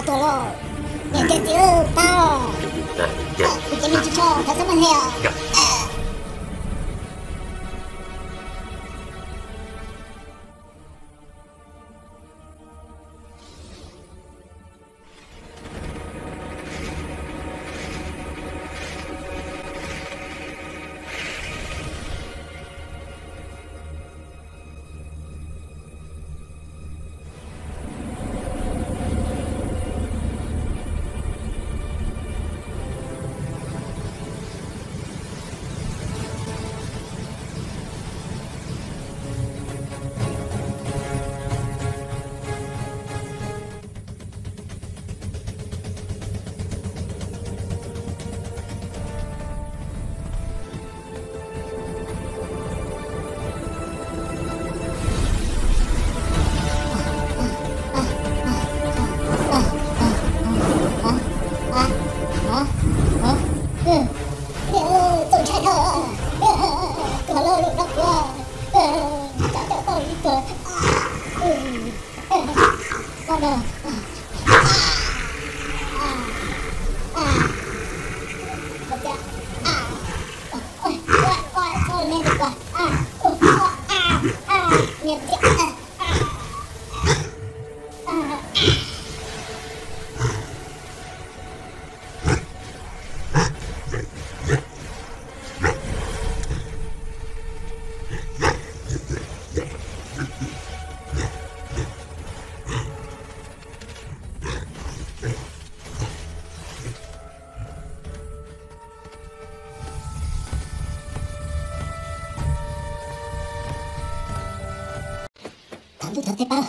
Tolong. Yang kecil tahu. Jangan cuci, tak sama dia. Thật thế bao,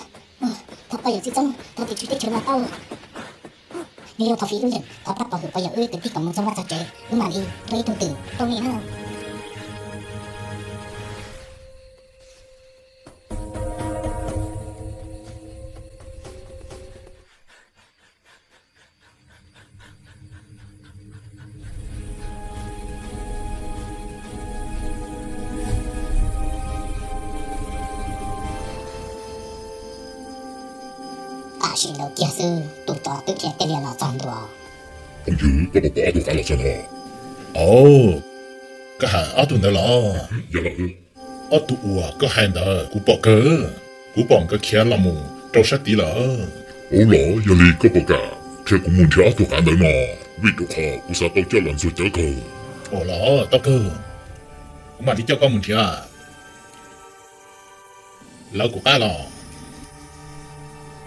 thật bây giờ chỉ trong, thật thì chỉ để chờ là bao. Nếu thật phí luôn rồi, thật bắt bảo hữu bây giờ từ khi còn một trong vắt chặt chẽ, nhưng mà đi, tôi thông tử, tôi nghĩ nó. Xin lỗi kia sư, tụi trò tức kia tên là chọn đùa. Ông chứ có một quả tụi cả là sao hả? Ồ, cái hàng ở tụi nó là. Dạ là ở tụi cái hàng đó của bỏ cơ, của bọn cái kia là mù, trâu sát tí là. Ồ lọ, giờ li có một cả, thế cũng muốn theo tụi cả nữa mà, vì tụi họ cũng sao tao cho lần rồi chớ cơ. Ồ lọ, tao cơ, mà đi cho con muốn theo à? Lão của ta là.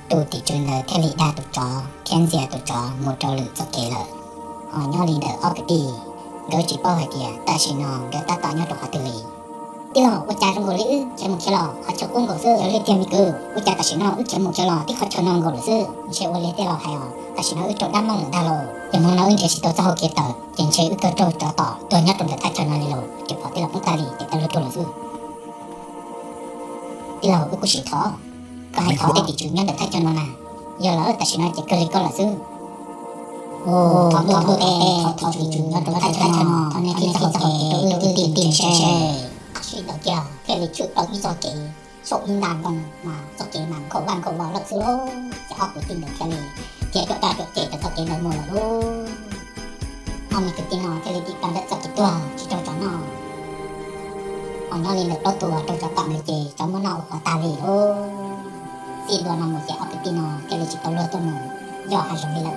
Tụi thì chuyên là theo lý đa tụi trò, khen dìa tụi trò, một trò lửa cho kể lợi. Họ nhau lý đỡ ở cái đi, gỡ chỉ bao hải kìa, ta chỉ nó, gỡ ta tạo nhau tụi họ tự lý. Tí lò, ôi cha trong gỗ lữ, chạy một cái lò, họ cho cung gỗ sư, gỡ lên tiền mì cư. Ôi cha ta chỉ nó, ức chạy một cái lò, tí họ cho nó gỗ lữ sư. Chạy ôi lên tê lò hay hò, ta chỉ nó ức trộn đám mong lửa đa lò. Giờ mong nó ưng kìa chỉ tụi cho họ kia tờ, chẳng chơi ức cơ trâu trò tỏ, tụi nhau tụi ta cho nó lì lò, chụp họ tí lò bóng ta lì, để ta lửa tụi lửa sư. Tí lò, ức của chỉ thó. Có hai khó để tỷ chủ nhân được thay cho nó nà. Giờ lỡ ta chỉ nói chỉ cơ lý có là sư. Ồ, thọ tỷ chủ nhân được thay cho nó. Thọ nên khi ta học kể, đầu tư tìm xe. Suy đó kìa, cái lý trước đó ý do kể. Số in đàn bằng mà do kể mảng khẩu bàn khẩu vào lợt sư lô. Sẽ học được tìm được cái lý. Kể chỗ ta được kể ta kể lời mùa là lô. Họ mình cực tin nó, cái lý đi toàn đất do kể tùa, chỉ cho nó. Họ nó lên được đó tùa, cho tạm lời kể, cho món nào của ta lì lô. Xin đùa nằm một dẻ ở cái tin nó, cái lý chỉ tao lừa tôi mù. Do hai giống đi lợi.